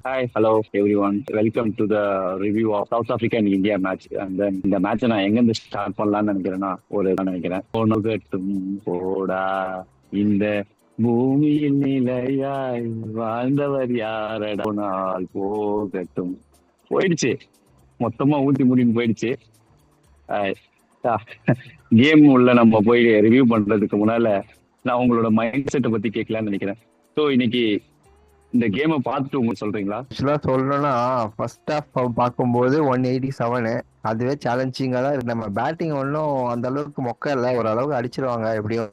Hi, hello everyone. Welcome to the review of South Africa and India match. And then இந்த மேட்சை நான் எங்கேருந்து start பண்ணலாம்னு நினைக்கிறேன்னா நினைக்கிறேன் போனகட்டும் போடா இந்த பூமியில் நிலையாய் வாழ்ந்தவர் யாரடா நாள் போகட்டும். போயிடுச்சு, மொத்தமா ஊத்தி மூடின்னு போயிடுச்சு. கேம் உள்ள நம்ம போய் ரிவ்யூ பண்றதுக்கு முன்னால நான் உங்களோட மைண்ட் செட்டை பத்தி கேட்கலாம்னு நினைக்கிறேன். ஸோ இன்னைக்கு இந்த கேமை பார்த்துட்டு உங்களுக்கு சொல்றீங்களா? ஆக்சுவலா சொல்லணும்னா ஃபர்ஸ்ட் ஹாஃப் பார்க்கும்போது 187 அதுவே சேலஞ்சிங்கா தான் இருக்கு. நம்ம பேட்டிங் ஒன்றும் அந்த அளவுக்கு மொக்க இல்லை, ஓரளவுக்கு அடிச்சிருவாங்க எப்படியும்.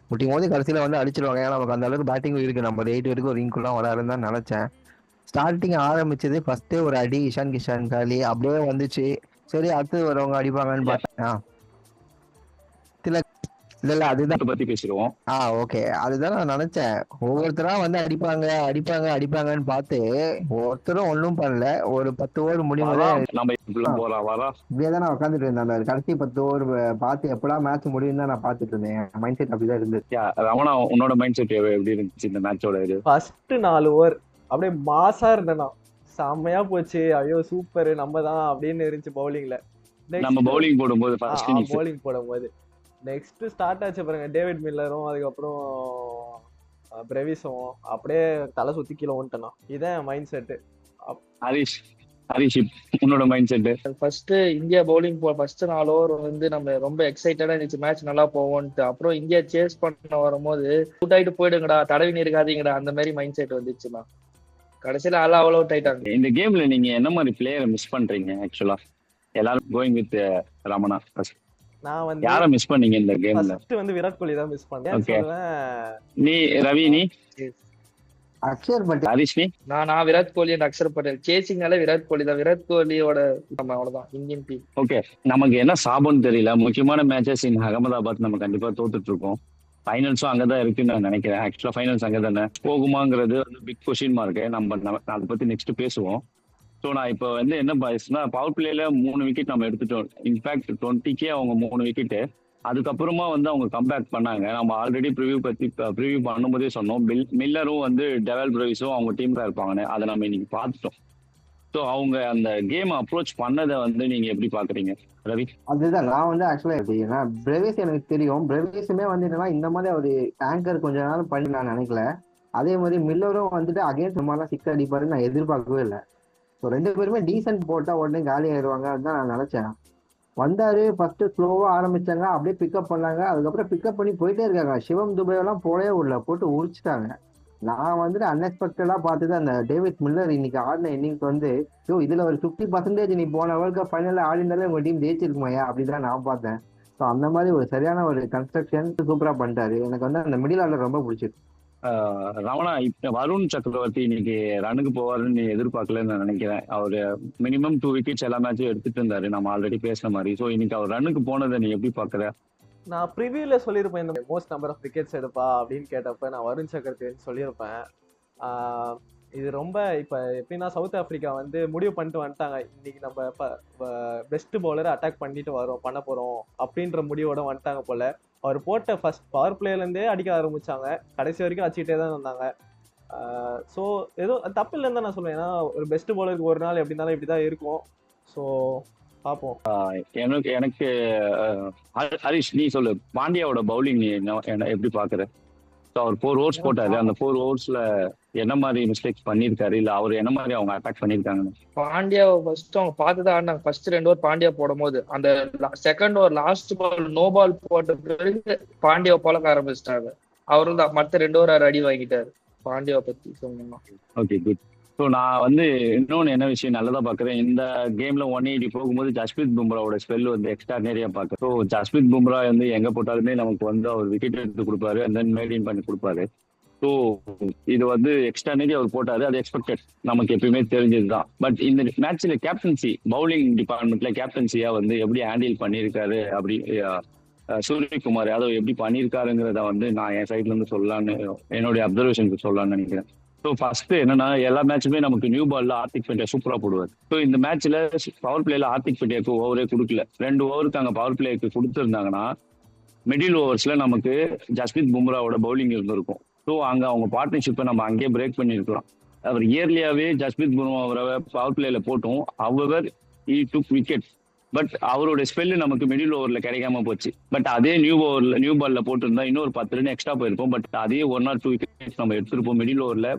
முட்டியும் போது கடைசியில வந்து அடிச்சிருவாங்க. ஏன்னா நமக்கு அந்த அளவுக்கு பேட்டிங் இருக்கு, நம்ம 8 வரைக்கும் ஒரு இன்குலாம் வராருன்னு தான் நினைச்சேன். ஸ்டார்டிங் ஆரம்பிச்சது ஃபர்ஸ்டே ஒரு அடி இஷான் கிஷான் காலி அப்படியே வந்துச்சு. சரி அடுத்து வரவங்க அடிப்பாங்கன்னு பார்த்தேன். இல்ல அதுதான் பத்தி பேசிடுவோம். ஓகே, அதுதான் நான் நினைச்சேன். ஒவ்வொருத்தரா வந்து அடிப்பாங்க அடிப்பாங்க அடிப்பாங்கன்னு பார்த்து ஒருத்தரும் ஒன்றும் பண்ணல. ஒரு 10 ஓவர் முடியும் இப்படியே தான் நான் உட்காந்துட்டு இருந்தேன். அந்த கடைசி 10 ஓவர் பார்த்து எப்படா மேட்ச் முடியும் தான் நான் பார்த்துட்டு இருந்தேன். மைண்ட் செட் அப்படிதான் இருந்துச்சு. ரமணா, உன்னோட மைண்ட் செட் எப்படி இருந்துச்சு இந்த மேட்சோட? இது ஃபர்ஸ்ட் 4 ஓவர் அப்படியே மாசா இருந்தேனா, செம்மையா போச்சு. ஐயோ சூப்பர், நம்ம தான் அப்படின்னு இருந்துச்சு பவுலிங்ல. நம்ம பவுலிங் போடும்போது பவுலிங் போடும்போது நெக்ஸ்ட் ஸ்டார்ட் ஆச்சு பாருங்க, டேவிட் மில்லரும் அதுக்கப்புறம் பிரவிஸும் அப்படியே தலை சுத்தி கீழே வந்துட்டேனா. இதான் மைண்ட் செட்டு. ஹரிஷ், உன்னோட mind set? First India bowling first 4 over வந்து நம்ம ரொம்ப எக்ஸைட்டடா இருந்துச்சு, மேட்ச் நல்லா போவோம்ட்டு. அப்புறம் இந்தியா சேஸ் பண்ண வரும்போது அவுட் ஆயிட்டு போயிடுங்கடா, தடவி இருக்காதீங்கடா, அந்த மாதிரி மைண்ட் செட் வந்துச்சுன்னா கடைசியில ஆல் அவுட் ஆயிட்டாங்க. இந்த கேம்ல நீங்க என்ன மாதிரி பிளேயரை மிஸ் பண்றீங்க? ஆக்சுவலா எல்லாரும் கோயிங் வித் ரமணா. நான் வந்து யாரை மிஸ் பண்ணீங்க இந்த கேம்ல? ஃபர்ஸ்ட் வந்து விராட் கோலி தான் மிஸ் பண்ணேன். நீ ரவி, நீ அக்ஷர் பட்டேல், ஹரிஷ், நீ? நான் விராட் கோலி அண்ட் அக்ஷர் பட்டேல். சேசிங்னால விராட் கோலி தான், விராட் கோலியோட அவ்வளவுதான் இந்தியன் டீம். ஓகே, நமக்கு என்ன சாபம்னு தெரியல. முக்கியமான மேட்சஸ் இன் அகமதாபாத் நம்ம கண்டிப்பா தோத்துட்டு இருக்கோம். ஃபைனல்ஸும் அங்கதான் இருக்குன்னு நான் நினைக்கிறேன். ஆக்சுவலா ஃபைனல்ஸ் அங்கே தானே போகுமாங்கிறது வந்து பிக் கொஸ்டின் மார்க்கு. நம்ம அதை பத்தி நெக்ஸ்ட் பேசுவோம். ஸோ நான் இப்போ வந்து என்ன பாய்ஸ்னா, பவர் பிளேல 3 விக்கெட் நம்ம எடுத்துட்டோம். இன்ஃபேக்ட் 20க்கே அவங்க 3 விக்கெட்டு. அதுக்கப்புறமா வந்து அவங்க கம்பேக் பண்ணாங்க. நம்ம ஆல்ரெடி ப்ரிவியூ பண்ணும்போதே சொன்னோம், மில்லரும் வந்து டெவல் பிரவிஸும் அவங்க டீம்ல இருப்பாங்கன்னு. அதை நம்ம இன்னைக்கு பார்த்துட்டோம். ஸோ அவங்க அந்த கேம் அப்ரோச் பண்ணதை வந்து நீங்க எப்படி பாக்குறீங்க ரவி? அதுதான் நான் வந்து ஆக்சுவலா எப்படின்னா, பிரவேஸ் எனக்கு தெரியும். பிரவேஸுமே வந்து என்னன்னா இந்த மாதிரி ஒரு ஆங்கர் கொஞ்ச நாள் பண்ணி நான் நினைக்கல. அதே மாதிரி மில்லரும் வந்துட்டு அகைன்ஸ்ட் இந்த மாதிரிலாம் 6 அடிப்பாருன்னு நான் எதிர்பார்க்கவே இல்லை. ஸோ 2 பேருமே டீசென்ட் போட்டா உடனே காலி ஆயிடுவாங்க தான் நான் நினைச்சேன். வந்தாரு, ஃபர்ஸ்ட் ஸ்லோவா ஆரம்பிச்சாங்க, அப்படியே பிக்கப் பண்ணாங்க. அதுக்கப்புறம் பிக்கப் பண்ணி போயிட்டே இருக்காங்க. சிவம் துபையெல்லாம் போடவே உள்ள போட்டு உரிச்சிட்டாங்க. நான் வந்துட்டு அன்எக்ஸ்பெக்டடா பார்த்தது அந்த டேவிட் மில்லர் இன்னைக்கு ஆடின இன்னிங்ஸ் வந்து, இதுல ஒரு 50% நீ போன வேர்ல்ட் கப் ஃபைனல்ல ஆடினாலே உங்க டீம் ஜெயிச்சிருக்குமாயா அப்படிதான் நான் பார்த்தேன். ஸோ அந்த மாதிரி ஒரு சரியான ஒரு கன்ஸ்ட்ரக்ஷன் சூப்பரா பண்ணிட்டாரு. எனக்கு வந்து அந்த மிடில் ஆர்டர் ரொம்ப பிடிச்சிருக்கு. ரமணா, இப்ப வருண் சக்கரவர்த்தி இன்னைக்கு ரன்னுக்கு போவாருன்னு நீ எதிர்பார்க்கலன்னு நான் நினைக்கிறேன். அவரு மினிமம் 2 விக்கெட்ஸ் எல்லா மேட்சும் எடுத்துட்டு இருந்தாரு, நம்ம ஆல்ரெடி பேசின மாதிரி. ஸோ இன்னைக்கு அவர் ரன்னுக்கு போனதை நீ எப்படி பாக்குற? நான் ப்ரிவியூல சொல்லியிருப்பேன், இந்த மோஸ்ட் நம்பர் ஆஃப் விக்கெட்ஸ் எடுப்பா அப்படின்னு கேட்டப்ப நான் வருண் சக்கரவர்த்தி சொல்லியிருப்பேன். இது ரொம்ப இப்ப எப்படின்னா, சவுத் ஆப்பிரிக்கா வந்து முடிவு பண்ணிட்டு வந்துட்டாங்க, இன்னைக்கு நம்ம பெஸ்ட் பவுலரை அட்டாக் பண்ணிட்டு பண்ண போறோம் அப்படின்ற முடிவோட வந்துட்டாங்க போல. அவர் போட்ட ஃபர்ஸ்ட் பவர் பிளேலேருந்தே அடிக்க ஆரம்பிச்சாங்க, கடைசி வரைக்கும் அடிச்சுக்கிட்டே தான் இருந்தாங்க. ஸோ ஏதோ தப்பு இல்லைன்னு தான் நான் சொல்லுவேன். ஏன்னா ஒரு பெஸ்ட் பவுலருக்கு ஒரு நாள் எப்படி இருந்தாலும் இப்படிதான் இருக்கும். ஸோ பார்ப்போம். எனக்கு ஹரிஷ், நீ சொல்லு, பாண்டியாவோட பவுலிங் நீ எப்படி பாக்குற? அவர் 4 ஓவர்ஸ் போட்டாரு. அந்த 4 ஓவர்ஸ்ல என்ன மாதிரி மிஸ்டேக்ஸ் பண்ணிருக்காரு, இல்ல அவர் என்ன மாதிரி அவங்க அட்டாக் பண்ணிருக்காங்க? பாண்டியாவை ஃபர்ஸ்ட் அவங்க பார்த்துதான் ஆடினாங்க. ஃபர்ஸ்ட் 2 ஓவர் பாண்டியா போடும் போது அந்த second over last ball no ball போட்ட பிறகு பாண்டியாவை பழக்க ஆரம்பிச்சிட்டாங்க. அவரு தான் மற்ற 2 ஓவர் அடி வாங்கிட்டாரு. பாண்டியாவை பத்தி சொன்னோம்னா ஓகே, குட். ஸோ நான் வந்து இன்னொன்று என்ன விஷயம் நல்லதா பார்க்குறேன், இந்த கேம்ல 180 போகும்போது ஜஸ்பிரித் பும்ராவோட ஸ்பெல் வந்து எக்ஸ்ட்ரானரியா பார்க்குறேன். ஸோ ஜஸ்பிரித் பும்ரா வந்து எங்க போட்டாலுமே நமக்கு வந்து அவர் விக்கெட் எடுத்து கொடுப்பாரு, அண்ட் தென் மெயின்டைன் பண்ணி கொடுப்பாரு. ஸோ இது வந்து எக்ஸ்ட்ரானரி அவர் போட்டாரு, அது எக்ஸ்பெக்டட், நமக்கு எப்பயுமே தெரிஞ்சதுதான். பட் இந்த மேட்ச்ல கேப்டன்சி, பவுலிங் டிபார்ட்மெண்ட்ல கேப்டன்சியா வந்து எப்படி ஹேண்டில் பண்ணியிருக்காரு, அப்படி சூரியகுமார் யாதவ் எப்படி பண்ணியிருக்காருங்கிறத வந்து நான் என் சைட்ல இருந்து சொல்லலான்னு, என்னுடைய அப்சர்வேஷனுக்கு சொல்லலாம்னு நினைக்கிறேன். ஸோ ஃபர்ஸ்ட் என்னன்னா, எல்லா மேட்சுமே நமக்கு நியூ பால்ல ஹார்திக் பாண்டியா சூப்பரா போடுவார். ஸோ இந்த மேட்ச்ல பவர் பிளேல ஹார்திக் பாண்டியாவுக்கு ஓவரே கொடுக்கல. 2 ஓவருக்கு அங்கே பவர் பிளேக்கு கொடுத்துருந்தாங்கன்னா மிடில் ஓவர்ஸ்ல நமக்கு ஜஸ்பிரித் பும்ராவோட பவுலிங் இருந்திருக்கும். ஸோ அங்கே அவங்க பார்ட்னர்ஷிப்பை நம்ம அங்கேயே பிரேக் பண்ணியிருக்கலாம். அவர் இயர்லியாவே ஜஸ்பிரித் பும்ரா அவரை பவர் பிளேல போட்டோம். அவர் ஈ டுக் விக்கெட். பட் அவரோட ஸ்பெல்லு நமக்கு மிடில் ஓவர்ல கிடைக்காம போச்சு. பட் அதே நியூ பால்ல போட்டிருந்தா இன்னொரு 10 ரன் எக்ஸ்ட்ரா போயிருப்போம். பட் அதே 1 or 2 விக்கெட் நம்ம எடுத்திருப்போம். மிடில் ஓவர்ல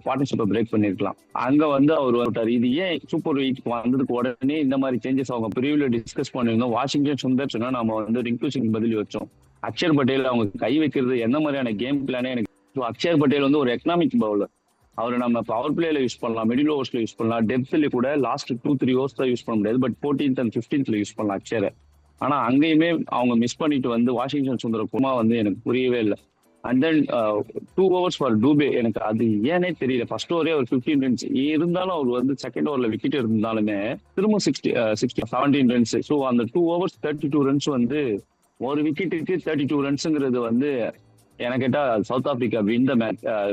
பார்ட்னர்ஷிப்பை பிரேக் பண்ணிருக்கலாம். அங்க வந்து அவர் விட்டார். இது ஏன் சூப்பர் வீக் வந்ததுக்கு உடனே இந்த மாதிரி சேஞ்சஸ் அவங்க பிரிவியூல டிஸ்கஸ் பண்ணியிருந்தோம். வாஷிங்டன் சுந்தர் சொன்னா நம்ம வந்து ரிங்கு சிங் பதில் வச்சோம். அக்ஷர் பட்டேல் அவங்க கை வைக்கிறது என்ன மாதிரியான கேம் பிளானே எனக்கு. அக்ஷர் பட்டேல் வந்து ஒரு எக்கனாமிக் பவுலர். அவரை நம்ம பவர் பிளேல யூஸ் பண்ணலாம், மிடில் ஓவர்ஸ்ல யூஸ் பண்ணலாம், டெப்த்ல கூட லாஸ்ட் 2-3 ஓவர்ஸ் தான் யூஸ் பண்ண முடியாது. But 14th and 15th use பண்ணலாம் அக்ஷரை. ஆனா அங்கேயுமே அவங்க மிஸ் பண்ணிட்டு வந்து வாஷிங்டன் சுந்தரகுமார் வந்து எனக்கு புரியவே இல்லை. And then 2 overs for Dube. எனக்கு அது ஏனே தெரியல. ஃபர்ஸ்ட் ஓவரே ஒரு 15 ரன்ஸ் இருந்தாலும் அவர் வந்து செகண்ட் ஓவர்ல விக்கெட் இருந்தாலுமே திரும்ப 17 ரன்ஸ். ஸோ அந்த 2 overs 32 ரன்ஸ் வந்து ஒரு விக்கெட்டுக்கு 32 ரன்ஸுங்கிறது வந்து எனக்கு கேட்டா சவுத் ஆப்பிரிக்கா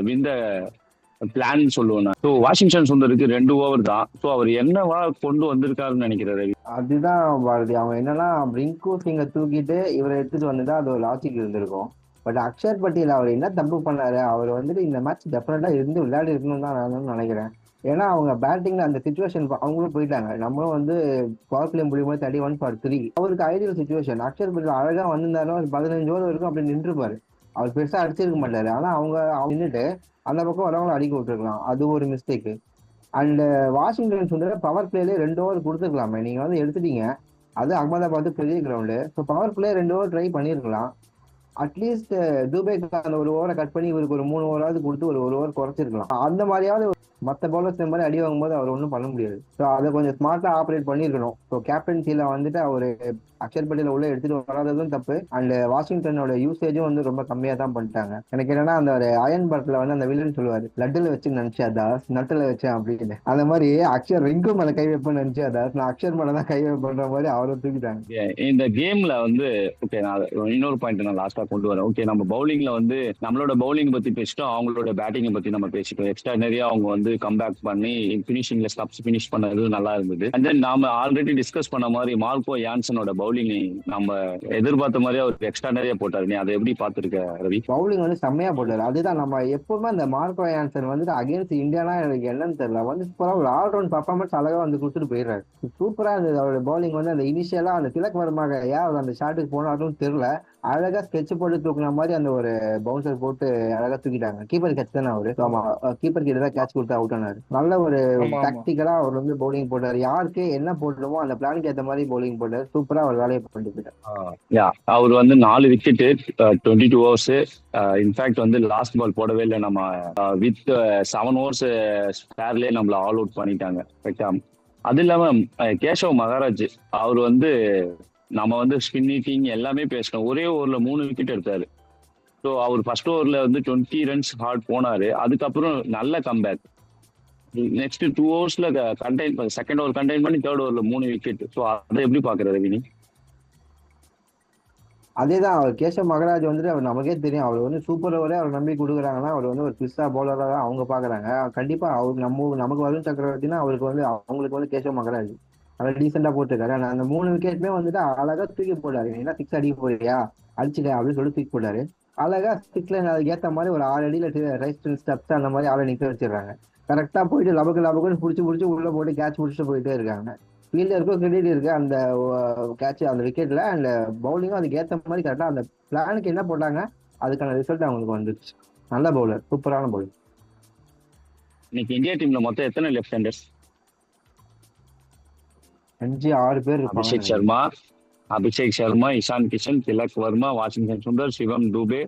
விந்த பிளான் சொல்லுவேன். ஸோ வாஷிங்டன் சுந்தருக்கு 2 ஓவர் தான். ஸோ அவர் என்னவா கொண்டு வந்திருக்காருன்னு நினைக்கிறாரு. அதுதான் பாரதி, அவங்க என்னன்னா ரிங்கு சிங்கை தூக்கிட்டு இவரை எடுத்துட்டு வந்துட்டா அது ஒரு லாஜிக் இருந்திருக்கும். பட் அக்ஷர் பட்டேல் அவர் என்ன தப்பு பண்ணாரு, அவர் வந்துட்டு இந்த மேட்ச் டெஃபினட்டா இருந்து விளையாடி இருக்கணும்னு தான் நான் நினைக்கிறேன். ஏன்னா அவங்க பேட்டிங்ல அந்த சுச்சுவேஷன் அவங்களும் போயிட்டாங்க. நம்மளும் வந்து பவர் பிளே முடியும் போது 31 for 3 அவருக்கு ஐடியல் சுச்சுவேஷன். அக்ஷர் பட்டேல் அழகா வந்திருந்தாலும் 15 ஓவர் வரைக்கும் அப்படி நின்றுப்பாரு. அவர் பெருசா அடிச்சிருக்க மாட்டாரு. ஆனா அவங்க நின்றுட்டு அந்த பக்கம் வரவங்களும் அடிக்க விட்டுருக்கலாம். அது ஒரு mistake. And Washington Sundar power பிளேல 2 ஓவர் கொடுத்துருக்கலாமே. நீங்க வந்து எடுத்துட்டீங்க. அது அகமதாபாத் பெரிய ground. So power play 2 over try பண்ணிருக்கலாம். அட்லீஸ்ட் துபேக்கு அந்த ஒரு ஓவரை கட் பண்ணி இவருக்கு ஒரு 3 ஓவராவது கொடுத்து ஒரு ஓவர் குறைச்சிருக்கலாம். அந்த மாதிரியாவது மற்ற பவுலர்ஸ் மாதிரி அடி வாங்கும்போது அவர் ஒன்றும் பண்ண முடியாது. ஸோ அதை கொஞ்சம் ஸ்மார்ட்டா ஆப்ரேட் பண்ணியிருக்கணும். ஸோ கேப்டன்சில வந்துட்டு அவர் அக்ஷர் பட்டேல உள்ள எடுத்துட்டு வராததும் தப்பு. அண்ட் வாஷிங்டனோட யூசேஜும் வந்து ரொம்ப கம்மியா தான் பண்ணிட்டாங்க. எனக்கு என்னன்னா அந்த ஒரு அயன் படத்துல வந்து அந்த வில்லன் சொல்லுவாரு, லட்டுல வச்சு நினைச்சா தாஸ் நட்டுல வச்சேன் அப்படின்னு. அந்த மாதிரி அக்ஷர் ரிங்கு மேல கை வைப்பேன்னு நினைச்சா தாஸ் நான் அக்ஷர் மேல தான் கை வைப்பேன்ற மாதிரி அவரை தூக்கிட்டாங்க. இந்த கேம்ல வந்து ஓகே, நான் இன்னொரு பாயிண்ட் நான் லாஸ்டா கொண்டு வரேன். ஓகே, நம்ம பவுலிங்ல வந்து நம்மளோட பவுலிங் பத்தி பேசிட்டோம், அவங்களோட பேட்டிங்கை பத்தி நம்ம பேசிட்டோம். எக்ஸ்ட்ரா நிறைய அவங்க வந்து கம்பேக் பண்ணி பினிஷிங்ல ஸ்டப்ஸ் பினிஷ் பண்ணது நல்லா இருந்தது. அண்ட் தென் நாம ஆல்ரெடி டிஸ்கஸ் பண்ண மாதிரி மார்க்கோ யான்சனோட பவுலிங் நம்ம எதிர்பார்த்த மாதிரி அவர் எக்ஸ்ட்ரா நிறைய போட்டாரு. நீ அதை எப்படி பார்த்திருக்க ரவி? பவுலிங் வந்து செம்மையா போட்டாரு. அதுதான் நம்ம எப்பவுமே அந்த மார்க்கோ யான்சன் வந்துட்டு அகேன்ஸ்ட் இந்தியானா எனக்கு என்னன்னு தெரியல வந்து சூப்பரா ஒரு ஆல்ரவுண்ட் பர்ஃபார்மன்ஸ் அழகா வந்து கொடுத்துட்டு போயிடுறாரு. சூப்பரா இருந்தது அவரோட பவுலிங். வந்து அந்த இனிஷியலா அந்த திலக் வர்மாக ஏன் அந்த ஷாட்டுக்கு போனாலும் தெரியல, அழகா ஸ்கெட்ச் போட்டு தூக்குன மாதிரி அந்த ஒரு பவுன்சர் போட்டு அழகா தூக்கிட்டாங்க. கீப்பர் கேட்ச் தானே அவரு. ஆமா, கீப்பர் கிட்ட தான் கேட்ச் கொடுத்து அவுட் ஆனாரு. நல்ல ஒரு டாக்டிக்கலா அவர் வந்து பவுலிங் போட்டாரு. யாருக்கு என்ன போடணுமோ அந்த பிளானுக்கு ஏற்ற மாதிரி பவுலிங் போட்டாரு. சூப்பரா அவர் வேலையை பண்ணிட்டு போயிட்டார். அவர் வந்து 4 விக்கெட் 22 ஓவர்ஸ். இன்ஃபேக்ட் வந்து லாஸ்ட் பால் போடவே இல்லை. நம்ம வித் 7 overs ஸ்பேர்லயே நம்மள ஆல் அவுட் பண்ணிட்டாங்க. அது இல்லாம கேஷவ் மகாராஜ் அவர் வந்து நம்ம வந்து ஸ்பின் ஹிட்டிங் எல்லாமே பேசணும். ஒரே ஓவர்ல 3 விக்கெட் எடுத்தாரு. ஸோ அவர் ஃபர்ஸ்ட் ஓவர்ல வந்து 20 ரன்ஸ் ஹார்ட் போனாரு. அதுக்கப்புறம் நல்ல comeback. Next 2 overs second over contain பண்ணி தேர்ட் ஓவர்ல 3 விக்கெட். ஸோ அதை எப்படி பாக்குற ரவினி? அதேதான், அவர் கேஷவ் மகராஜ் வந்துட்டு அவர் நமக்கே தெரியும். அவர் வந்து சூப்பர் ஓவரே அவர் நம்பி கொடுக்குறாங்கன்னா அவர் வந்து ஒரு பிஸ்ஸா பவுலரா தான் அவங்க பாக்குறாங்க. கண்டிப்பா அவர் நமக்கு வருண் சக்கரவர்த்தினா அவருக்கு வந்து அவங்களுக்கு வந்து கேஷவ் மகராஜ் நல்லா டீசெண்டா போட்டிருக்காரு. அந்த 3 விக்கெட்டுமே வந்துட்டு அழகா தூக்கி போட்டாரு. ஏன்னா 6 அடிக்க போறியா அடிச்சுக்க அப்படின்னு சொல்லி தூக்கி போட்டாரு. அழகா 6 லைன் அதுக்கு ஏற்ற மாதிரி ஒரு 6 அடியில ரைட் ஸ்டெப்ஸ் அந்த மாதிரி ஆளை நிக்க வச்சிடறாங்க. கரெக்டா போயிட்டு லபக்குன்னு பிடிச்சி உள்ள போட்டு கேட்ச் பிடிச்சிட்டு போயிட்டே இருக்காங்க. ஃபீல்டருக்கும் கிரெடிட் இருக்கு அந்த கேட்ச் அந்த விக்கெட்ல. அண்ட் பவுலிங்கும் அதுக்கு ஏற்ற மாதிரி கரெக்டா அந்த பிளானுக்கு என்ன போட்டாங்க அதுக்கான ரிசல்ட் அவங்களுக்கு வந்துச்சு. நல்ல பவுலர், சூப்பரான பவுலர். இன்னைக்கு இந்தியா டீம்ல மொத்தம் எத்தனை லெஃப்ட் ஹேண்டர்ஸ்? 5-6 பேர். அபிஷேக் சர்மா, இஷான் கிஷன், திலக் வர்மா, வாஷிங்டன் சுந்தர், சிவம் துபே,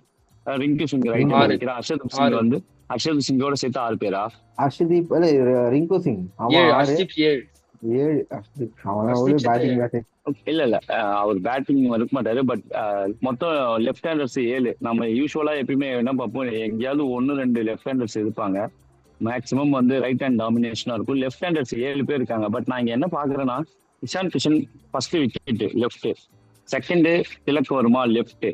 ரிங்கு சிங் ரைட் நினைக்கிறேன். அர்ஷதீப் சிங் வந்து அர்ஷதீப் சிங்கோட சேர்த்து 6 பேரா? அர்ஷதீப் ரிங்கு சிங் இல்ல அவர் பேட்டிங் இருக்க மாட்டாரு. பட் மொத்தம் லெஃப்ட் ஹேண்டர்ஸ் 7. நம்ம யூஸ்வலா எப்பயுமே என்ன பார்ப்போம், எங்கேயாவது 1-2 லெஃப்ட் ஹேண்டர்ஸ் இருப்பாங்க. மேக்சிமம் வந்து ரைட் ஹேண்ட் டாமினேஷனா இருக்கும். லெஃப்ட் ஹேண்டர்ஸ் 7 பேர் இருக்காங்க. பட் நான் இங்க என்ன பாக்குறேன்னா, Ishan Kishan first wicket left, second Tilak Varma left,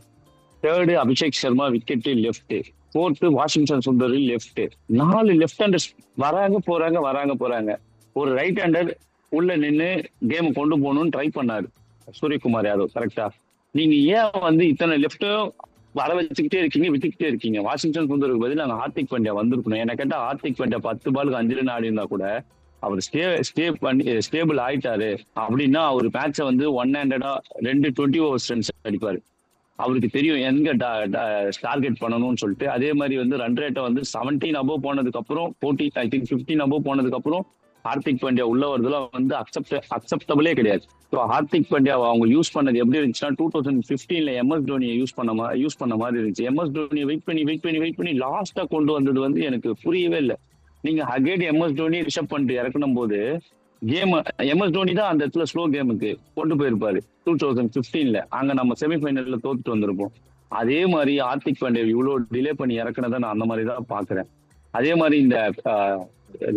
third Abhishek Sharma wicket left, fourth Washington Sundar left. 4 left handers வராங்க போறாங்க. ஒரு ரைட் ஹேண்டர் உள்ள நின்று கேம் கொண்டு போகணும்னு ட்ரை பண்ணாரு சூரியகுமார் யாதவ். கரெக்டா? நீங்க ஏன் வந்து இத்தனை லெஃப்ட்டும் வர வச்சுக்கிட்டே இருக்கீங்க, விட்டுக்கிட்டே இருக்கீங்க. வாஷிங்டன் சுந்தருக்கு பதில் நாங்க ஹார்திக் பாண்டியா வந்திருக்கணும். என்ன கேட்டா ஹார்திக் பாண்டியா 10 பாலுக்கு 5 ரன் ஆடி இருந்தா கூட அவர் ஸ்டேபிள் ஆயிட்டாரு அப்படின்னா அவர் மேட்சை வந்து 1-handed 20 ஓவர்ஸ் ரன்ஸ் அடிப்பாரு. அவருக்கு தெரியும் எங்க டார்கெட் பண்ணணும்னு சொல்லிட்டு. அதே மாதிரி வந்து ரன் ரேட்டை வந்து 17 above போனதுக்கு அப்புறம் 14 ஐ திங்க் 15 above போனதுக்கு அப்புறம் ஹார்திக் பாண்டியா உள்ள வரதுல வந்து அக்செப்டபிளே கிடையாது. ஸோ ஹார்திக் பாண்டியா அவங்க யூஸ் பண்ணது எப்படி இருந்துச்சுன்னா 2015 MS தோனியை யூஸ் பண்ண மாதிரி இருந்துச்சு. MS தோனியை வெயிட் பண்ணி லாஸ்டா கொண்டு வந்தது வந்து எனக்கு புரியவே இல்லை. நீங்க அகைன் MS தோனி ரிஷப் பண்ணிட்டு இறக்கணும் போது கேம் MS தோனி தான் அந்த இடத்துல ஸ்லோ கேமுக்கு கொண்டு போயிருப்பாரு 2015. அங்க நம்ம செமிஃபைனல்ல தோத்துட்டு வந்திருப்போம். அதே மாதிரி ஹார்திக் பாண்டியா இவ்வளவு டிலே பண்ணி இறக்குனதை நான் அந்த மாதிரி தான் பாக்குறேன். அதே மாதிரி இந்த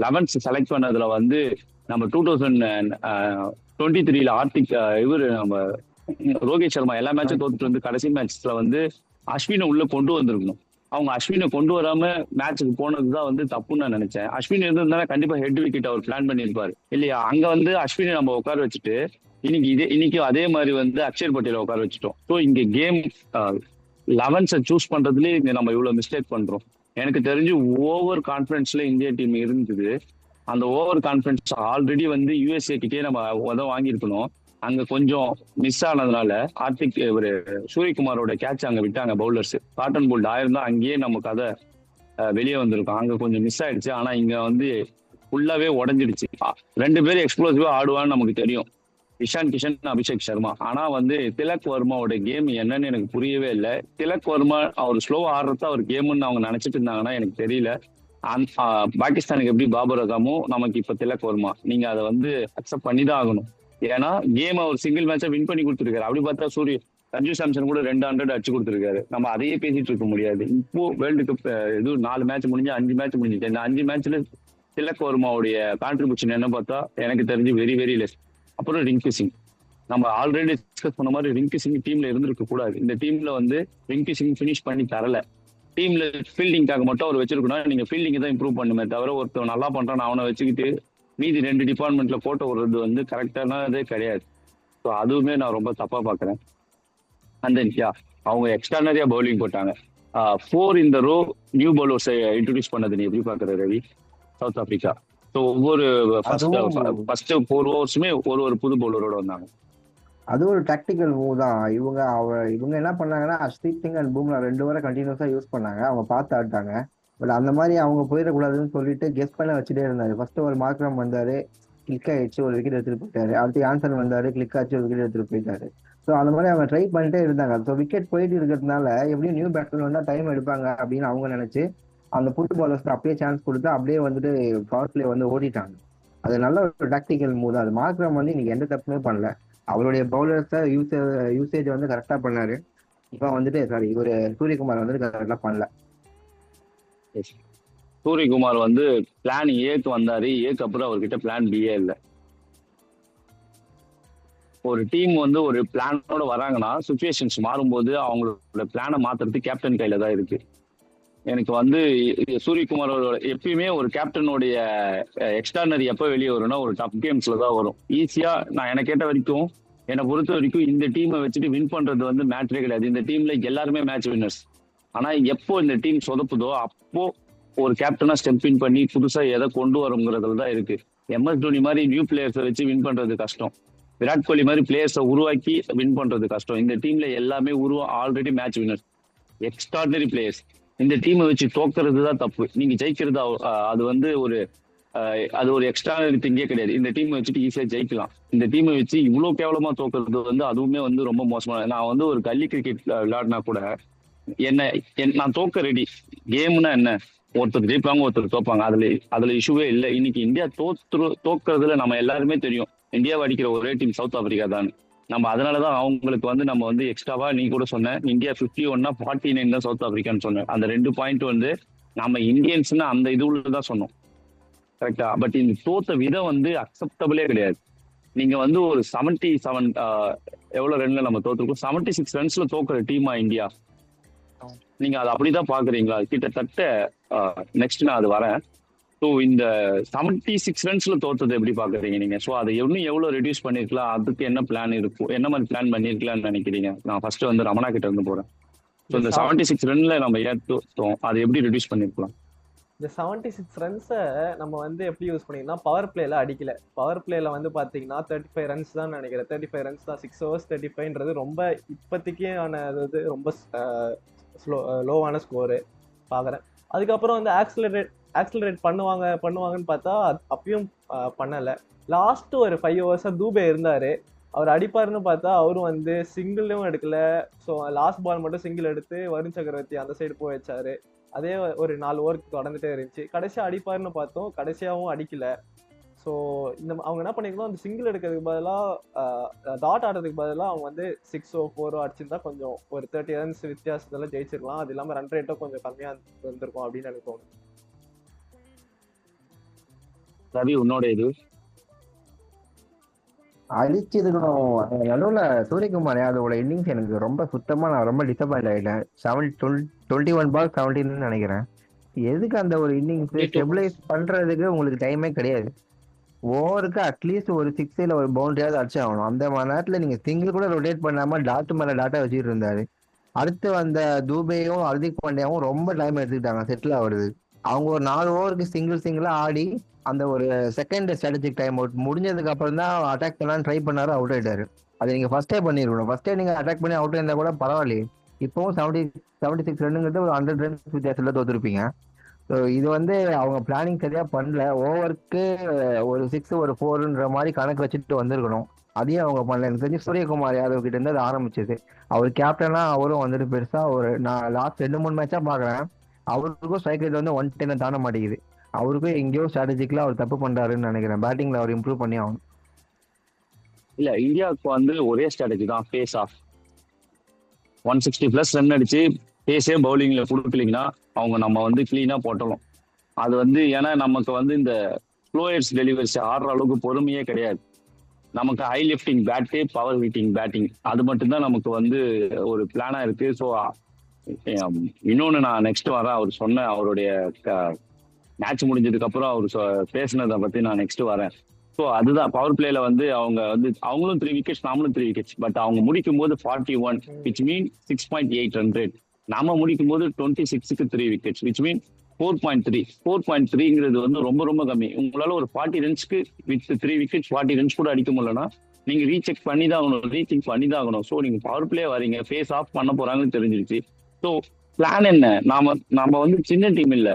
11th செலக்ட் பண்ணதுல வந்து நம்ம 2023 ஹார்திக் இவரு நம்ம ரோஹித் சர்மா எல்லா மேட்சும் தோத்துட்டு வந்து கடைசி மேட்ச்ல வந்து அஸ்வினை உள்ள கொண்டு வந்திருக்கணும். அவங்க அஸ்வினை கொண்டு வராம மேட்சுக்கு போனதுதான் வந்து தப்புன்னு நான் நினைச்சேன். அஸ்வின் இருந்திருந்தா கண்டிப்பா ஹெட் விக்கெட் அவர் பிளான் பண்ணியிருப்பாரு இல்லையா. அங்க வந்து அஸ்வினை நம்ம உட்கார வச்சுட்டு இன்னைக்கு அதே மாதிரி வந்து அக்ஷர் பட்டேல உட்கார வச்சுட்டோம். ஸோ இங்க கேம் 11th சூஸ் பண்றதுலயே இங்க நம்ம இவ்வளவு மிஸ்டேக் பண்றோம். எனக்கு தெரிஞ்சு ஓவர் கான்பிடன்ஸ்ல இந்தியா டீம் இருந்தது. அந்த ஓவர் கான்பிடன்ஸ் ஆல்ரெடி வந்து USA கிட்டே நம்ம வாங்கியிருக்கணும். அங்க கொஞ்சம் மிஸ் ஆனதுனால ஹார்திக் ஒரு சூரியகுமாரோட கேட்ச் அங்க விட்டாங்க பவுலர்ஸ். காட்டன் போல்ட் ஆயிருந்தா அங்கேயே நம்ம கதை வெளியே வந்திருக்கோம். அங்க கொஞ்சம் மிஸ் ஆயிடுச்சு. ஆனா இங்க வந்து ஃபுல்லாவே உடஞ்சிடுச்சு. 2 பேரும் எக்ஸ்ப்ளோசிவா ஆடுவான்னு நமக்கு தெரியும், இஷான் கிஷன், அபிஷேக் சர்மா. ஆனா வந்து திலக் வர்மாவோட கேம் என்னன்னு எனக்கு புரியவே இல்லை. திலக் வர்மா அவர் ஸ்லோ ஆடுறத அவர் கேம்னு அவங்க நினைச்சிட்டு இருந்தாங்கன்னா எனக்கு தெரியல. பாகிஸ்தானுக்கு எப்படி பாபர் அசாமோ நமக்கு இப்ப திலக் வர்மா. நீங்க அதை வந்து அக்செப்ட் பண்ணி தான் ஆகணும். ஏன்னா கேம் அவர் சிங்கிள் மேட்சை வின் பண்ணி கொடுத்துருக்காரு. அப்படி பார்த்தா சஞ்சு சாம்சன் கூட 200 அடிச்சு கொடுத்துருக்காரு. நம்ம அதையே பேசிட்டு இருக்க முடியாது. இப்போ வேர்ல்டு கப் 4 மேட்ச் முடிஞ்சு 5 மேட்ச் முடிஞ்சிச்சு. இந்த 5 மேட்ச்ல திலக் வர்மாவுடைய கான்ட்ரிபியூஷன் என்ன பார்த்தா எனக்கு தெரிஞ்சு வெரி வெரி லெஸ். அப்புறம் ரிங்கு சிங், நம்ம ஆல்ரெடி டிஸ்கஸ் பண்ண மாதிரி ரிங்கு சிங் டீம்ல இருந்திருக்க கூடாது. இந்த டீம்ல வந்து ரிங்கு சிங் பினிஷ் பண்ணி தரல. டீம்ல ஃபீல்டிங்காக மட்டும் அவர் வச்சிருக்கணும். நீங்க ஃபீல்டிங் தான் இம்ப்ரூவ் பண்ணுமே தவிர ஒருத்தர் நல்லா பண்றான்னு அவனை வச்சுக்கிட்டு மீதி 2 டிபார்ட்மெண்ட்ல போட்டோ விடுறது வந்து கரெக்டானதே கிடையாது. ஸோ அதுவுமே நான் ரொம்ப தப்பா பாக்குறேன். அண்ட் தென் அவங்க எக்ஸ்ட்ரானரியா பவுலிங் போட்டாங்க. 4 in a row நியூ பவுலர்ஸை இன்ட்ரோடியூஸ் பண்ணது நீ எப்படி பாக்குற ரவி? South Africa. ஸோ ஒவ்வொரு ஃபர்ஸ்ட் 4 ஓவர்ஸுமே ஒரு புது பவுலரோட வந்தாங்க. அது ஒரு டாக்டிக்கல் மூவ் தான். இவங்க என்ன பண்ணாங்கன்னா ஹர்ஷ்தீப் சிங் அண்ட் பூம்ரா 2 வாரம் கண்டினியூஸா யூஸ் பண்ணாங்க. அவங்க பார்த்து ஆட்டாங்க. பட் அந்த மாதிரி அவங்க போயிடக்கூடாதுன்னு சொல்லிட்டு கெஸ் பண்ண வச்சுட்டே இருந்தாரு. ஃபர்ஸ்ட் ஒரு மார்க்ரம் வந்தாரு, கிளிக் ஆயிடுச்சு, ஒரு விக்கெட் எடுத்துட்டு போயிட்டாரு. அடுத்து ஆன்சர் வந்தாரு, கிளிக் ஆச்சு, ஒரு விக்கெட் எடுத்துட்டு போயிட்டாரு. ஸோ அந்த மாதிரி அவங்க ட்ரை பண்ணிட்டே இருந்தாங்க. ஸோ விக்கெட் போயிட்டு இருக்கிறதுனால எப்படியும் நியூ பேட்ஸ்மேன் வந்தா டைம் எடுப்பாங்க அப்படின்னு அவங்க நினைச்சு அந்த புது பாலர்ஸ்க்கு அப்படியே சான்ஸ் கொடுத்து அப்படியே வந்துட்டு பவர் பிளே வந்து ஓடிட்டாங்க. அது நல்ல ஒரு டாக்டிக்கல் மூவ் தான். அது மார்க்ரம் வந்து இன்னைக்கு எந்த தப்புமே பண்ணல. அவருடைய பவுலர்ஸை யூசேஜ் வந்து கரெக்டா பண்ணாரு. இப்போ வந்துட்டு இவரு சூரியகுமார் வந்துட்டு கரெக்டா பண்ணல. சூரியகுமார் வந்து பிளான் ஏக்கு வந்தாரு. ஏக்கு அப்புறம் அவர்கிட்ட பிளான் பிஏ இல்லை. ஒரு டீம் வந்து ஒரு பிளானோட வராங்கன்னா சுச்சுவேஷன்ஸ் மாறும்போது அவங்களோட பிளானை மாத்துறது கேப்டன் கையில தான் இருக்கு. எனக்கு வந்து சூரியகுமாரோட எப்பயுமே ஒரு கேப்டனுடைய எக்ஸ்ட்ரானரி எப்போ வெளியே வரும்னா ஒரு டஃப் கேம்ஸ்ல தான் வரும். ஈஸியா நான் என்னை கேட்ட வரைக்கும், என்னை பொறுத்த வரைக்கும் இந்த டீமை வச்சுட்டு வின் பண்றது வந்து மேட்ரே கிடையாது. இந்த டீம்ல எல்லாருமே மேட்ச் வின்னர்ஸ். ஆனா எப்போ இந்த டீம் சொதப்புதோ அப்போ ஒரு கேப்டனா ஸ்டெப் இன் பண்ணி புதுசா எதை கொண்டு வருங்கிறதுல தான் இருக்கு. MS தோனி மாதிரி நியூ பிளேயர்ஸை வச்சு வின் பண்றது கஷ்டம். விராட் கோலி மாதிரி பிளேயர்ஸை உருவாக்கி வின் பண்றது கஷ்டம். இந்த டீம்ல எல்லாமே already match winners, extraordinary players. இந்த டீமை வச்சு தோக்குறது தான் தப்பு. நீங்க ஜெயிக்கிறது அது வந்து அது ஒரு எக்ஸ்ட்ரானரி திங்கே கிடையாது. இந்த டீமை வச்சுட்டு ஈஸியா ஜெயிக்கலாம். இந்த டீமை வச்சு இவ்வளவு கேவலமா தோக்குறது வந்து அதுவுமே வந்து ரொம்ப மோசமான. நான் வந்து ஒரு கல்லி கிரிக்கெட் விளையாடினா கூட நான் தோக்க ரெடி. கேம்னா என்ன, ஒருத்தர் ஜெயிப்பாங்க ஒருத்தர் தோப்பாங்க, அதுல இஷ்யூவே இல்லை. இன்னைக்கு இந்தியா தோக்குறதுல நம்ம எல்லாருமே தெரியும் இந்தியாவை அடிக்கிற ஒரே டீம் சவுத் ஆப்பிரிக்கா தான். நம்ம அதனாலதான் அவங்களுக்கு வந்து நம்ம வந்து எக்ஸ்ட்ராவா நீ கூட சொன்ன இந்தியா 51 49 தான் சவுத் ஆப்பிரிக்கான்னு சொன்னேன். அந்த 2 பாயிண்ட் வந்து நம்ம இந்தியன்ஸ்னா அந்த இதுல தான் சொன்னோம், கரெக்டா? பட் இந்த தோத்த விதம் வந்து அக்செப்டபிளே கிடையாது. நீங்க வந்து ஒரு 77 எவ்வளவு ரன்ல நம்ம தோத்துருக்கோம், 76 ரன்ஸ்ல தோக்குற டீமா இந்தியா? நீங்க அதை அப்படிதான் பாக்குறீங்களா? கிட்டத்தட்ட நெக்ஸ்ட் நான் அது வரேன். ஸோ இந்த 76 ரன்ஸ்ல தோத்தது எப்படி பாக்குறீங்க நீங்க? ஸோ அதை இன்னும் எவ்வளவு ரெடியூஸ் பண்ணிருக்கலாம், அதுக்கு என்ன பிளான் இருக்கும், என்ன மாதிரி பிளான் பண்ணிருக்கலாம்னு நினைக்கிறீங்க? நான் ஃபர்ஸ்ட் வந்து ரமணா கிட்ட இருந்து போறேன். ஸோ இந்த 76 ரன்ல நம்ம ஏற்றோம், அதை எப்படி ரெடியூஸ் பண்ணிருக்கலாம்? இந்த 76 ரன்ஸை நம்ம வந்து எப்படி யூஸ் பண்ணிக்கலாம், பவர் பிளேல அடிக்கல. பவர் பிளேல வந்து பாத்தீங்கன்னா 35 ரன்ஸ் தான் நினைக்கிறேன். 35 ரன்ஸ் தான். 6 overs 35ன்றது ரொம்ப இப்போதைக்கான இது ரொம்ப லோவான ஸ்கோரு பார்க்குறேன். அதுக்கப்புறம் வந்து ஆக்சிலரேட் பண்ணுவாங்கன்னு பார்த்தா அப்பயும் பண்ணலை. லாஸ்ட் ஒரு 5 overs தூபே இருந்தாரு. அவர் அடிப்பாருன்னு பார்த்தா அவரும் வந்து சிங்கிளும் எடுக்கல. ஸோ லாஸ்ட் பால் மட்டும் சிங்கிள் எடுத்து வருண் சக்கரவர்த்தி அந்த சைடு போய் வச்சாரு. அதே ஒரு 4 ஓவருக்கு தொடர்ந்துட்டே இருந்துச்சு. கடைசியாக அடிப்பாருன்னு பார்த்தோம், கடைசியாகவும் அடிக்கல. ஸோ அவங்க என்ன பண்ணிருக்கணும், அந்த சிங்கிள் எடுக்கிறதுக்கு பதிலாக டாட் ஆடுறதுக்கு பதிலாக அவங்க வந்து 6 or 4 அடிச்சிருந்தா கொஞ்சம் ஒரு 30 ரன்ஸ் வித்தியாசத்தில் ஜெயிச்சிருக்கலாம். அது இல்லாமல் ரன் ரேட்டும் கொஞ்சம் கம்மியாக இருந்திருக்கும் அப்படின்னு எனக்கு தோணுது. ரவி, உன்னோட இது அடிச்சிருக்கணும். நடுவில் சூரியகுமார் யாதவோட இன்னிங்ஸ் எனக்கு ரொம்ப சுத்தமாக நான் ரொம்ப டிசப்பாயிண்ட் ஆகிட்டேன். 21 balls 17 நினைக்கிறேன். எதுக்கு அந்த ஒரு இன்னிங்ஸ் ஸ்டெபிளைஸ் பண்ணுறதுக்கு உங்களுக்கு டைமே கிடையாது. ஓவருக்கு அட்லீஸ்ட் ஒரு 6 இல்லை ஒரு பவுண்டரியாவது அடிச்சு ஆகணும். அந்த நேரத்தில் நீங்கள் சிங்கிள் கூட ரொட்டேட் பண்ணாமல் டாட்டு மேலே டாட்டா வச்சுட்டு இருந்தாரு. அடுத்து வந்த தூபேயும் ஹர்திக் பாண்டியாவும் ரொம்ப டைம் எடுத்துக்கிட்டாங்க செட்டில் ஆகுறது. அவங்க ஒரு 4 ஓவருக்கு சிங்கிளாக ஆடி அந்த ஒரு செகண்ட் ஸ்ட்ராட்டஜிக் டைம் அவுட் முடிஞ்சதுக்கு அப்புறம் தான் அட்டாக் பண்ணலான்னு ட்ரை பண்ணாரு, அவுட் ஆயிட்டாரு. அது நீங்க ஃபர்ஸ்டே பண்ணிருக்கணும். ஃபர்ஸ்டே நீங்க அட்டாக் பண்ணி அவுட் இருந்தா கூட பரவாயில்லையே. இப்பவும் 76 ரன்னுங்கிறது ஒரு 100 ரன்ஸ் வித்தியாசத்துல தோத்துருப்பீங்க. ஸோ இது வந்து அவங்க பிளானிங் சரியா பண்ணல. ஓவருக்கு ஒரு 6 ஒரு 4ன்ற மாதிரி கணக்கு வச்சுட்டு வந்திருக்கணும். அதையும் அவங்க பண்ணல. எனக்கு தெரிஞ்சு சூரியகுமார் யாதவ் கிட்ட இருந்து அது ஆரம்பிச்சது. அவர் கேப்டனா அவரும் வந்துட்டு பெருசா ஒரு நான் லாஸ்ட் 2-3 மேட்சா பாக்குறேன், அவருக்கும் ஸ்ட்ரைக் ரேட் வந்து 110 தாண்ட மாட்டேங்குது. அவருக்கும் எங்கேயோ ஸ்ட்ராட்டஜிக்கலா அவர் தப்பு பண்றாருன்னு நினைக்கிறேன். பேட்டிங்ல அவர் இம்ப்ரூவ் பண்ணி ஆகணும். இல்ல, இந்தியாவுக்கு வந்து ஒரே ஸ்ட்ராட்டஜி தான், ஃபேஸ் ஆஃப். 160+ ரன் அடிச்சு பேஸே பவுலிங்ல கொடுக்கலீங்கன்னா நம்ம வந்து கிளீனா போட்டலாம். அது வந்து ஏன்னா நமக்கு வந்து இந்த ஸ்லோயர்ஸ் டெலிவரிஸ் ஆடுற அளவுக்கு பொறுமையே கிடையாது. நமக்கு high lifting bat, power hitting batting, அது மட்டும்தான் நமக்கு வந்து ஒரு பிளானா இருக்கு. ஸோ இன்னொன்னு நான் நெக்ஸ்ட் வரேன். அவர் சொன்ன அவருடைய மேட்ச் முடிஞ்சதுக்கு அப்புறம் அவர் பேசினதை பத்தி நான் நெக்ஸ்ட் வரேன். ஸோ அதுதான் பவர் பிளேல வந்து அவங்களும் 3 wickets, நாமளும் 3 wickets. பட் அவங்க முடிக்கும் போது 41, விச் மீன் 6.8 ரன் ரேட். நாம முடிக்கும் போது 26க்கு 3 wickets, விச் மீன் 4.3. 4.3ங்கிறது வந்து ரொம்ப ரொம்ப கம்மி. உங்களால ஒரு 40 ரன்ஸ்க்கு வித் 3 wickets 40 ரன்ஸ் கூட அடிக்க முடியலன்னா நீங்க ரீசெக் பண்ணி தான் ஆகணும், ரீசெக் பண்ணி தான் ஆகணும். ஸோ நீங்க பவர் பிளே வரீங்க, ஃபேஸ் ஆஃப் பண்ண போறாங்கன்னு தெரிஞ்சிருச்சு. ஸோ பிளான் என்ன? நாம வந்து சின்ன டீம் இல்லை,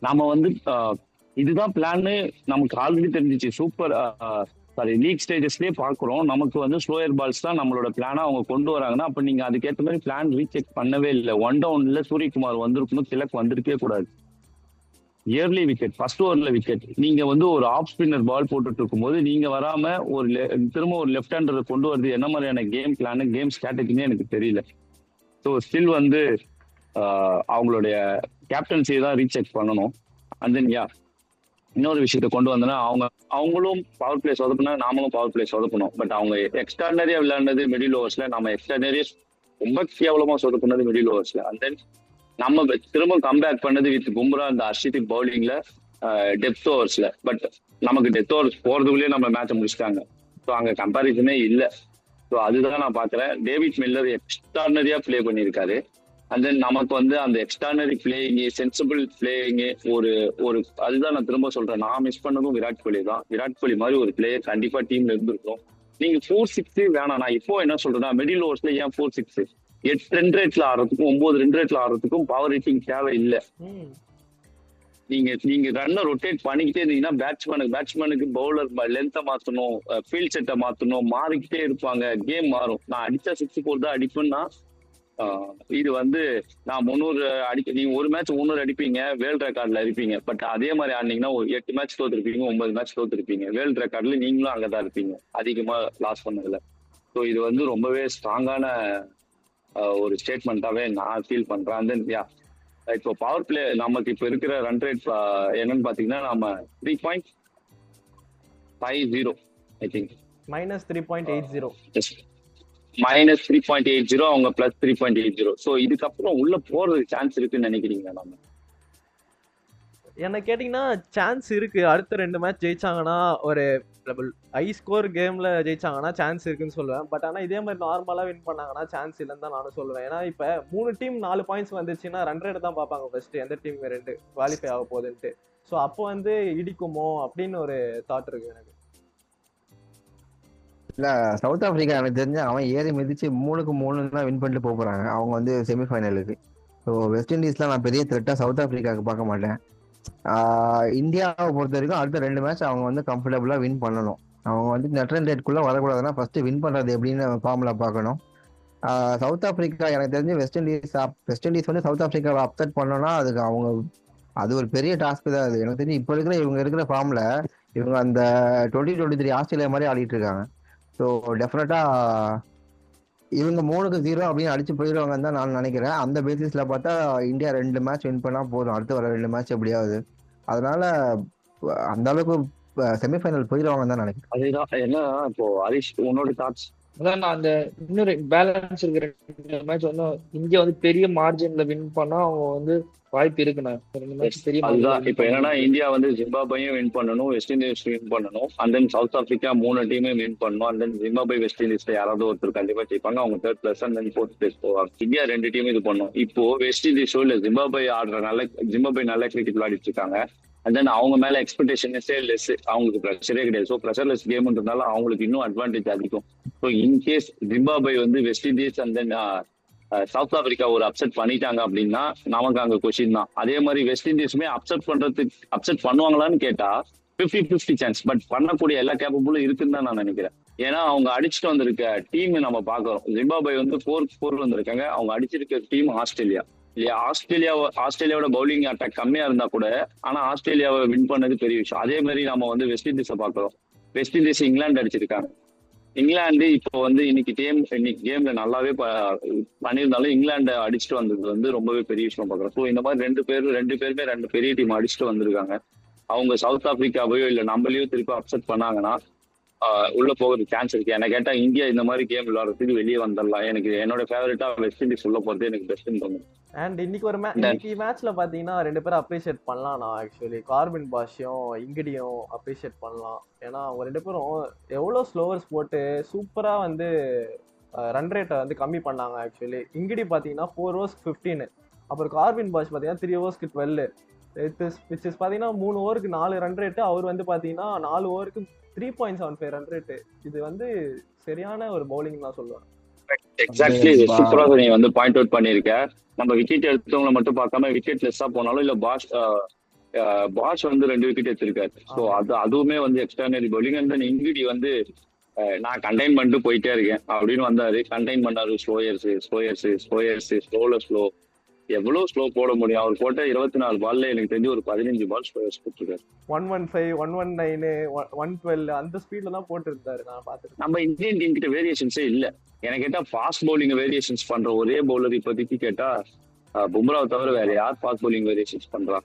நாம வந்து இதுதான் பிளான்னு நமக்கு ஆல்ரெடி தெரிஞ்சிச்சு. சூப்பர் லீக் ஸ்டேஜஸ்லயே பாக்குறோம். நமக்கு வந்து ஸ்லோயர் பால்ஸ் தான் நம்மளோட பிளானா அவங்க கொண்டு வராங்கன்னா அப்ப நீங்க அதுக்கேற்ற மாதிரி பிளான் ரீசெக் பண்ணவே இல்லை. 1 downல சூரியகுமார் வந்திருக்கணும், திலக் வந்திருக்கே கூடாது. இயர்லி விக்கெட், ஃபர்ஸ்ட் ஓவர்ல விக்கெட். நீங்க வந்து ஒரு ஆஃப் ஸ்பின்னர் பால் போட்டுட்டு இருக்கும்போது நீங்க வராம திரும்ப ஒரு லெஃப்ட் ஹேண்டரை கொண்டு வருது. என்ன மாதிரியான கேம் பிளான், கேம் ஸ்ட்ராட்டஜினே எனக்கு தெரியல. ஸோ ஸ்டில் வந்து அவங்களுடைய கேப்டன்சியை தான் ரீசெக் பண்ணணும். அண்ட் தென் இன்னொரு விஷயத்த கொண்டு வந்தோன்னா அவங்களும் பவர் பிளே சொதப்பினா நாமளும் பவர் பிளே சொதப்பணும். பட் அவங்க எக்ஸ்ட்ரானரியா விளையாடுனது மிடில் ஓவர்ஸ்ல, நம்ம எக்ஸ்ட்ரானரியா ரொம்ப கேவலமா சொதப்பினது மிடில் ஓவர்ஸ்ல. அண்ட் தென் நம்ம திரும்ப கம்பேக் பண்ணது வித் பும்ரா இந்த ஹர்ஷித் பவுலிங்ல டெப்த் ஓவர்ஸ்ல. பட் நமக்கு டெப்த் ஓவர்ஸ் போறதுக்குள்ளேயே நம்ம மேட்சை முடிச்சிட்டாங்க. ஸோ அங்கே கம்பேரிசனே இல்லை. ஸோ அதுதான் நான் பார்க்குறேன். டேவிட் மில்லர் எக்ஸ்ட்ரானரியா பிளே பண்ணியிருக்காரு. அண்ட் தென் நமக்கு வந்து அந்த எக்ஸ்ட்ரானரி பிளேயிங்கு, சென்சிபிள் பிளேயிங்கு ஒரு அதுதான் நான் திரும்ப சொல்றேன். நான் மிஸ் பண்ணதும் விராட் கோலி தான். விராட் கோலி மாதிரி ஒரு பிளேயர் கண்டிப்பா டீம்ல இருந்திருக்கும். நீங்க 4-6 வேணாம். நான் இப்போ என்ன சொல்றேன்னா மிடில் ஓவர்ஸ்ல ஏன் 4-6? 8 ரன் ரேட்ல ஆடுறதுக்கும் 9 ரன் ரேட்ல ஆடுறதுக்கும் பவர் ஹிட்டிங் தேவை இல்லை. நீங்க ரன்னை ரொட்டேட் பண்ணிக்கிட்டே இருந்தீங்கன்னா பேட்ஸ்மேனுக்கு பவுலர் லென்த்தை மாத்தணும், ஃபீல்ட் செட்டை மாத்தணும், மாறிக்கிட்டே இருப்பாங்க, கேம் மாறும். நான் அடிச்சா 6 தான் அடிப்பேன்னா இது வந்து நான் 300 நீங்க ஒரு மேட்ச் 300 அடிப்பீங்க, வேர்ல்ட் ரெக்கார்ட்ல இருப்பீங்க. பட் அதே மாதிரி ஆடினீங்கன்னா 8 மேட்ச் தோத்துருப்பீங்க, 9 மேட்ச் தோத்துருப்பீங்க. வேர்ல்ட் ரெக்கார்ட்ல நீங்களும் அங்கதான் இருப்பீங்க அதிகமா லாஸ் பண்ணதுல. ஸோ இது வந்து ரொம்பவே ஸ்ட்ராங்கான ஒரு ஸ்டேட்மெண்ட்டாவே நான் ஃபீல் பண்றேன். தென் இப்போ பவர் பிளே நமக்கு இப்போ இருக்கிற ரன் ரேட் என்னன்னு பாத்தீங்கன்னா நம்ம 3.50 ஐ திங்க் -3.80 -3.80 அவங்க +3.80. ஸோ இதுக்கப்புறம் உள்ள போறதுக்கு சான்ஸ் இருக்குன்னு நினைக்கிறீங்க? நம்ம என்ன கேட்டிங்கன்னா சான்ஸ் இருக்கு. அடுத்த 2 மேட்ச் ஜெயிச்சாங்கன்னா ஒரு ஹை ஸ்கோர் கேம்ல ஜெயிச்சாங்கன்னா சான்ஸ் இருக்குன்னு சொல்லுவேன். பட் ஆனா இதே மாதிரி நார்மலா வின் பண்ணாங்கன்னா சான்ஸ் இல்லைன்னு தான் நானும் சொல்லுவேன். ஏன்னா இப்ப 3 டீம் 4 பாயிண்ட்ஸ் வந்துச்சுன்னா ரன் ரேட் தான் பார்ப்பாங்க ஃபர்ஸ்ட், எந்த டீம் 2 குவாலிஃபை ஆக போகுதுன்ட்டு. ஸோ அப்போ வந்து இடிக்குமோ அப்படின்னு ஒரு தாட் இருக்கு எனக்கு. இல்ல சவுத் ஆப்பிரிக்கா எனக்கு தெரிஞ்சு அவன் ஏறி மிதிச்சு 3க்கு 3 தான் வின் பண்ணிட்டு போறாங்க அவங்க வந்து செமிஃபைனலுக்கு. ஸோ வெஸ்ட் இண்டீஸ்லாம் நான் பெரிய த்ரெட்டா சவுத் ஆப்பிரிக்காவுக்கு பார்க்க மாட்டேன். இந்தியாவை பொறுத்த வரைக்கும் அடுத்த 2 மேட்ச் அவங்க வந்து கம்ஃபர்டபுளா வின் பண்ணணும். அவங்க வந்து நெட் ரன் ரேட்குள்ள வரக்கூடாதுன்னா ஃபர்ஸ்ட் வின் பண்றது எப்படின்னு ஃபார்முலா பார்க்கணும். சவுத் ஆப்பிரிக்கா எனக்கு தெரிஞ்சு வெஸ்ட் இண்டீஸ் வந்து சவுத் ஆப்பிரிக்காவை அப்செட் பண்ணோம்னா அதுக்கு அவங்க அது ஒரு பெரிய டாஸ்க் தான். அது எனக்கு தெரிஞ்சு இப்போ இவங்க இருக்கிற ஃபார்ம்ல இவங்க அந்த 2023 ஆஸ்திரேலியா மாதிரி ஆடிட்டு இருக்காங்க. ஸோ டெஃபினட்டா இவங்க 3-0 அப்படின்னு அடிச்சு போயிடுவாங்கன்னு தான் நான் நினைக்கிறேன். அந்த பேசிஸ்ல பார்த்தா இந்தியா 2 மேட்ச் வின் பண்ணா போதும், அடுத்து வர 2 மேட்ச் எப்படியாவது. அதனால அந்த அளவுக்கு செமிஃபைனல் போயிடுவாங்கன்னு தான் நினைக்கிறேன். அதுதான் என்ன இப்போ ஹரிஷ் உன்னோட தாட்ஸ்? அதான் நான் அந்த இன்னொரு பேலன்ஸ் இருக்கிற மேட்ச் வந்து இந்தியா வந்து பெரிய மார்ஜின்ல வின் பண்ணா அவங்க வந்து வாய்ப்பு இருக்குண்ணா. அதுதான் இப்ப என்னன்னா இந்தியா வந்து ஜிம்பாபையும் வின் பண்ணணும், வெஸ்ட் இண்டீஸ் வின் பண்ணணும், அண்ட் தென் சவுத் ஆப்பிரிக்கா 3 டீமே வின் பண்ணணும், அண்ட் தென் ஜிம்பாபை வெஸ்ட் இண்டீஸ்ல யாராவது ஒருத்தர் கண்டிப்பா ஜெயிப்பாங்க, அவங்க 3rd place and then 4th place போவாங்க. இந்தியா 2 டீமும் இது பண்ணும். இப்போ வெஸ்ட் இண்டீஸோ இல்ல ஜிம்பாபை ஜிம்பாபை நல்ல கிரிக்கெட் விளையாடிட்டு இருக்காங்க. அண்ட் தென் அவங்க மேல எக்ஸ்பெக்டேஷனே லெஸ், அவங்களுக்கு ப்ரெஷரே கிடையாது. ஸோ ப்ரெஷர்லெஸ் கேம்ன்றதுனால அவங்களுக்கு இன்னும் அட்வான்டேஜ் அதிகம். ஸோ இன்கேஸ் ஜிம்பாபை வந்து west Indies and then south Africa ஒரு அப்செட் பண்ணிட்டாங்க அப்படின்னா நமக்கு அங்க கொஸ்டின் தான். அதே மாதிரி வெஸ்ட் இண்டீஸுமே அப்செட் பண்ணுவாங்களான்னு கேட்டா 50-50 சான்ஸ், பட் பண்ணக்கூடிய எல்லா கேப்பபிளும் இருக்குன்னு தான் நான் நினைக்கிறேன். ஏன்னா அவங்க அடிச்சுட்டு வந்திருக்க டீம் நம்ம பாக்குறோம். ஜிம்பாபை வந்து 4-4 வந்திருக்காங்க, அவங்க அடிச்சிருக்க டீம் ஆஸ்திரேலியா இல்லையா. ஆஸ்திரேலியாவோட பவுலிங் அட்டாக் கம்மியா இருந்தா கூட ஆனா ஆஸ்திரேலியாவை வின் பண்ணது பெரிய விஷயம். அதே மாதிரி நம்ம வந்து வெஸ்ட் இண்டீஸை பாக்குறோம். வெஸ்ட் இண்டீஸ் இங்கிலாந்து அடிச்சிருக்காங்க. இங்கிலாந்து இப்போ வந்து இன்னைக்கு கேம்ல நல்லாவே பண்ணியிருந்தாலும் இங்கிலாந்து அடிச்சுட்டு வந்தது வந்து ரொம்பவே பெரிய விஷயம் பாக்குறோம். ஸோ இந்த மாதிரி ரெண்டு பேருமே 2 பெரிய டீம் அடிச்சுட்டு வந்திருக்காங்க. அவங்க சவுத் ஆப்பிரிக்காவையோ இல்ல நம்மளையோ திருப்பி அப்செட் பண்ணாங்கன்னா உள்ள போகிறதுக்கு சான்ஸ் இருக்கு. என்ன கேட்டா இந்தியா இந்த மாதிரி கேம் விளையாடுறதுக்கு வெளியே வந்துடலாம். எனக்கு என்னோட ஃபேவரட்டா வெஸ்ட் இண்டீஸ் உள்ள போறது எனக்கு பெஸ்ட்னு தோணும். அண்ட் இன்னைக்கு மேட்ச்ல பாத்தீங்கன்னா 2 பேரும் அப்ரிஷியேட் பண்ணலாம். நான் ஆக்சுவலி கார்பின் பாஷையும் இங்கிடியும் அப்ரிஷியேட் பண்ணலாம். ஏன்னா அவங்க 2 பேரும் எவ்வளோ ஸ்லோவர்ஸ் போட்டு சூப்பரா வந்து ரன் ரேட்டை வந்து கம்மி பண்ணாங்க. ஆக்சுவலி இங்கிடி பாத்தீங்கன்னா 4 ஓவர்ஸ்க்கு 15, அப்புறம் கார்பின் பாஷ் பாத்தீங்கன்னா 3 ஓவர்ஸ்க்கு 12, விச் இஸ் பாத்தீங்கன்னா 3 ஓவருக்கு 4 ரன் ரேட்டு. அவர் வந்து பாத்தீங்கன்னா 4 ஓவருக்கு 3.75 ரன் ரேட்டு. இது வந்து சரியான ஒரு பவுலிங் நான் சொல்லுவேன். எக்ஸாக்ட்லி, சூப்பரா நீ வந்து பாயிண்ட் அவுட் பண்ணிருக்க. நம்ம விக்கெட் எடுத்தவங்களை மட்டும் பார்க்காம விக்கெட் லெஸ்ஸா போனாலும் இல்ல பாஷ் வந்து 2 விக்கெட் எடுத்திருக்காரு. ஸோ அதுவுமே வந்து extraordinary bowling. And then Ngidi வந்து நான் கண்டெயின் பண்ணிட்டு போயிட்டே இருக்கேன் அப்படின்னு வந்தாரு, கண்டெயின் பண்ணாரு. ஸ்லோ எவ்வளவு ஸ்லோ போட முடியும்? அவர் போட்ட 24 பால்ல எனக்கு தெரிஞ்சு ஒரு 15 பால் ஸ்லோயர்ஸ் போட்டிருக்காரு. 115, 119, 112 அந்த ஸ்பீட்ல தான் போட்டு இருந்தாரு. நான் பார்த்துட்டு நம்ம இந்தியன் டீம் கிட்ட வேரியேஷன்ஸே இல்ல. எனக்கு கேட்டா ஃபாஸ்ட் பவுலிங் வேரியேஷன்ஸ் பண்ற ஒரே பவுலர் இப்போதைக்கு கேட்டா பும்ராவை தவிர வேற யார் ஃபாஸ்ட் பவுலிங் வேரியேஷன்ஸ் பண்றா?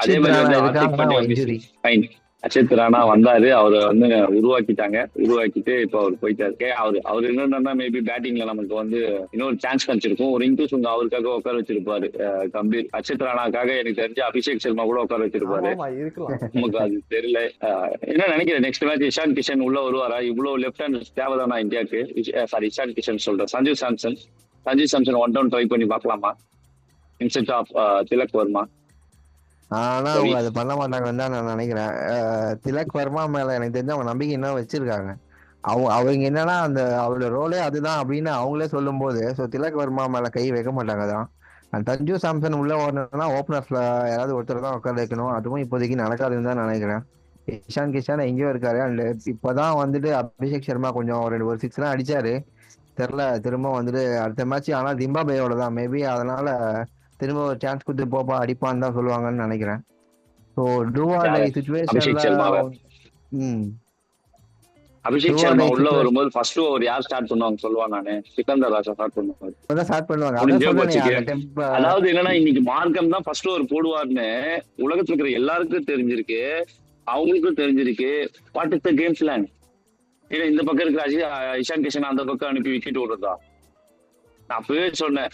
அதே மாதிரி அக்ஷித் ராணா வந்தாரு, அவரை வந்து உருவாக்கிட்டு இப்போ அவர் போயிட்டாரு. அவர் என்னன்னா மேபி பேட்டிங்ல நமக்கு வந்து இன்னொரு சான்ஸ் கிடைச்சிருக்கும். ஒரு இன்டூஸ் அவருக்காக உட்கார வச்சிருப்பாரு கம்பீர். அக்ஷித் ராணாக்காக எனக்கு தெரிஞ்சு அபிஷேக் சர்மா கூட உட்கார வச்சிருப்பாரு. நமக்கு அது தெரியல. என்ன நினைக்கிறேன் நெக்ஸ்ட் மேட்ச் இஷான் கிஷன் உள்ள வருவாரா? இவ்வளவு லெஃப்ட் ஹேண்ட் தேவைதானா இந்தியாவுக்கு? சாரி, இஷான் கிஷன் சொல்றேன், சஞ்சு சாம்சன் 1 down ட்ரை பண்ணி பார்க்கலாமா இன்ஸ்டெட் ஆஃப் திலக் வர்மா? ஆனா அவங்க அது பண்ண மாட்டாங்கன்னு தான் நான் நினைக்கிறேன். திலக் வர்மா மேல எனக்கு தெரிஞ்சு அவங்க நம்பிக்கை என்ன வச்சிருக்காங்க. அவங்க என்னன்னா அந்த அவரோட ரோலே அதுதான் அப்படின்னு அவங்களே சொல்லும் போது ஸோ திலக் வர்மா மேல கை வைக்க மாட்டாங்க தான். சஞ்சு சாம்சன் உள்ள வரணும்னா ஓப்பனர்ஸ்ல யாராவது ஒருத்தர் தான் உட்கார வைக்கணும். அதுவும் இப்போதைக்கு நடக்காதுன்னு தான் நினைக்கிறேன். இஷான் கிஷான் எங்கேயோ இருக்காரு. அண்ட் இப்பதான் வந்துட்டு அபிஷேக் சர்மா கொஞ்சம் ஒரு 6 எல்லாம் அடிச்சாரு. தெரியல திரும்ப வந்துட்டு அடுத்த மேட்ச் ஆனா ஜிம்பாபேயோட தான் மேபி, அதனால திரும்ப ஒரு சான்ஸ் கொடுத்து போப்பா அடிப்பான்னு தான் சொல்லுவாங்கன்னு நினைக்கிறேன். ஸோ அபிஷேக் சர்மா உள்ள வரும்போது ஃபர்ஸ்ட் ஓவர் யார் ஸ்டார்ட் பண்ணுவாங்க சொல்லுவாங்க. நானு சிக்கந்தர் ராஜா ஸ்டார்ட் பண்ணுவாங்க. அதாவது என்னன்னா இன்னைக்கு மார்க்கம் தான் ஃபர்ஸ்ட் ஓவர் போடுவார்னு உலகத்துல இருக்கிற எல்லாருக்கும் தெரிஞ்சிருக்கு, அவங்களுக்கும் தெரிஞ்சிருக்கு. What is the game plan? ஏன்னா இந்த பக்கம் இருக்கிற இஷான் கிஷன் அந்த பக்கம் அனுப்பி விக்கெட் ஓடுறதா? நான் அப்பவே சொன்னேன்,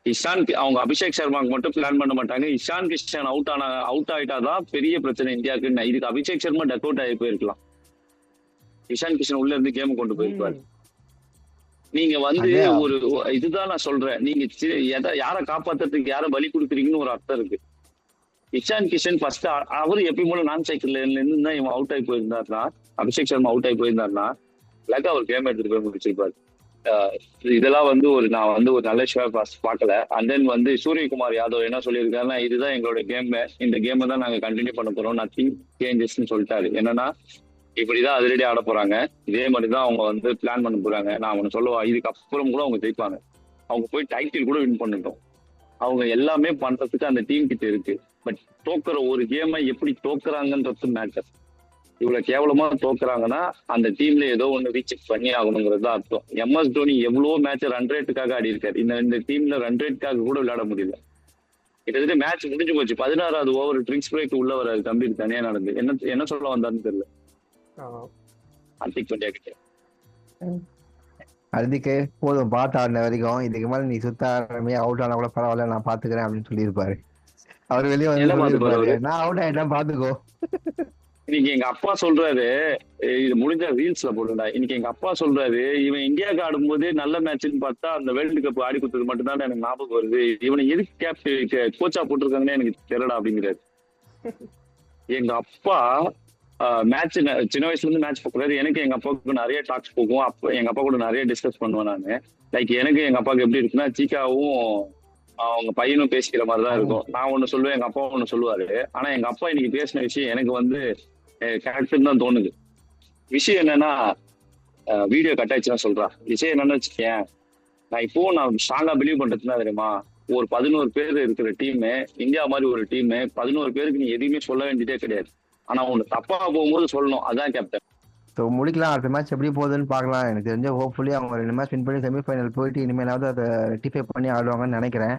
அவங்க அபிஷேக் சர்மாக்கு மட்டும் பிளான் பண்ண மாட்டாங்க. இஷான் கிஷன் அவுட் ஆயிட்டாதான் பெரிய பிரச்சனை இந்தியாவுக்கு. இதுக்கு அபிஷேக் சர்மா டக் அவுட் ஆகி போயிருக்கலாம். இஷான் கிஷன் உள்ள இருந்து கேம் கொண்டு போயிருப்பாரு. நீங்க வந்து ஒரு இதுதான் நான் சொல்றேன், நீங்க யாரை காப்பாத்துறதுக்கு யாரை பலி கொடுக்குறீங்கன்னு ஒரு அர்த்தம் இருக்கு. இஷான் கிஷன் ஃபர்ஸ்ட் அவரு எப்பயும் போல நான் சைக்கிள்ல இருந்து தான் இவன் அவுட் ஆகி போயிருந்தாருன்னா, அபிஷேக் சர்மா அவுட் ஆகி போயிருந்தாருன்னா இல்லாக்க அவர் கேம் எடுத்துட்டு போய் முடிச்சிருப்பாரு. இதெல்லாம் வந்து நான் வந்து ஒரு நல்ல ஷோ பார்க்கல. அண்ட் தென் வந்து சூரியகுமார் யாதவ் என்ன சொல்லியிருக்காருன்னா, இதுதான் எங்களோட கேம், இந்த கேமை தான் நாங்க கண்டினியூ பண்ண போறோம், நத்திங் சேஞ்சஸ்ன்னு சொல்லிட்டாரு. என்னன்னா இப்படிதான் அதிரடி ஆட போறாங்க, இதே மாதிரிதான் அவங்க வந்து பிளான் பண்ண போறாங்க. நான் அவனை சொல்லுவான், இதுக்கப்புறம் கூட அவங்க ஜெயிப்பாங்க, அவங்க போய் டைட்டில் கூட வின் பண்ணிட்டோம், அவங்க எல்லாமே பண்றதுக்கு அந்த டீம் கிட்ட இருக்கு. பட் தோக்குற ஒரு கேமை எப்படி தோக்குறாங்கன்றது மேட்டர். இவ்வளவு கேவலமா தோக்குறாங்கன்னா அந்த டீம்ல ஏதோ ஒண்ணு ரீச் பண்ணி ஆகணுங்கிறது தான் அர்த்தம். எம்எஸ் தோனி எவ்வளவோ மேட்ச் ரன் ரேட்டுக்காக ஆடி இருக்காரு, இந்த டீம்ல ரன் ரேட்டுக்காக கூட விளையாட முடியல. கிட்டத்தட்ட மேட்ச் முடிஞ்சு போச்சு, 16வது ஓவர் ட்ரிங்க்ஸ் பிரேக் உள்ள வராது, கம்பீர் தனியா நடந்து என்ன சொல்ல வந்தாருன்னு தெரியல. ஹார்திக் பாண்டியா கிட்ட ஹர்திக்கு போதும் பாட்டு ஆடின வரைக்கும், இதுக்கு மேல நீ சுத்த ஆரம்பியா அவுட் ஆனா கூட பரவாயில்ல நான் பாத்துக்கிறேன் அப்படின்னு சொல்லியிருப்பாரு. அவர் வெளியே வந்து சொல்லியிருப்பாரு, நான் அவுட் ஆயிட்டேன் பாத்துக்கோ. இன்னைக்கு எங்க அப்பா சொல்றாரு, இது முடிஞ்ச ரீல்ஸ்ல போட்டுடா, இன்னைக்கு எங்க அப்பா சொல்றாரு, இவன் இந்தியாவுக்கு ஆடும்போது நல்ல மேட்ச்னு பார்த்தா அந்த வேர்ல்டு கப் ஆடி கொடுத்தது மட்டும் தான் எனக்கு ஞாபகம் வருது, இவனை எதுக்கு கேப்டன் கோச்சா போட்டிருக்காங்கன்னு எனக்கு தெரியலடா அப்படிங்கிறாரு. எங்க அப்பா மேட்ச் சின்ன வயசுல இருந்து மேட்ச் பார்க்குறாரு. எனக்கு எங்க அப்பாவுக்கு நிறைய டாக்ஸ் போகும், எங்க அப்பா கூட நிறைய டிஸ்கஸ் பண்ணுவேன் நானு. லைக் எனக்கு எங்க அப்பாவுக்கு எப்படி இருக்குன்னா, சீக்காவும் அவங்க பையனும் பேசிக்கிற மாதிரிதான் இருக்கும். நான் ஒண்ணு சொல்லுவேன், எங்க அப்பா ஒண்ணு சொல்லுவாரு. ஆனா எங்க அப்பா இன்னைக்கு பேசின விஷயம் எனக்கு வந்து கரெக்டுன்னு தான் தோணுது. விஷயம் என்னன்னா, வீடியோ கட் ஆயிடுச்சுன்னா சொல்றா, விஷயம் என்னன்னு வச்சுக்கேன், நான் ஸ்ட்ராங்கா பிலீவ் பண்றதுன்னா தெரியுமா, ஒரு 11 பேர் இருக்கிற டீமு, இந்தியா மாதிரி ஒரு டீமு, 11 பேருக்கு நீ எதுவுமே சொல்ல வேண்டியதே கிடையாது. ஆனா ஒண்ணு தப்பா போகும்போது சொல்லணும், அதான் கேப்டன். ஸோ முடிக்கலாம், அடுத்த மேட்ச் எப்படி போகுதுன்னு பார்க்கலாம். எனக்கு தெரிஞ்ச ஹோப்ஃபுல்லி அவங்க 2 மேட்ச் வின் பண்ணி செமிஃபைனல் போயிட்டு இனிமேலாவது அதை ரெக்டிஃபை பண்ணி ஆடுவாங்கன்னு நினைக்கிறேன்.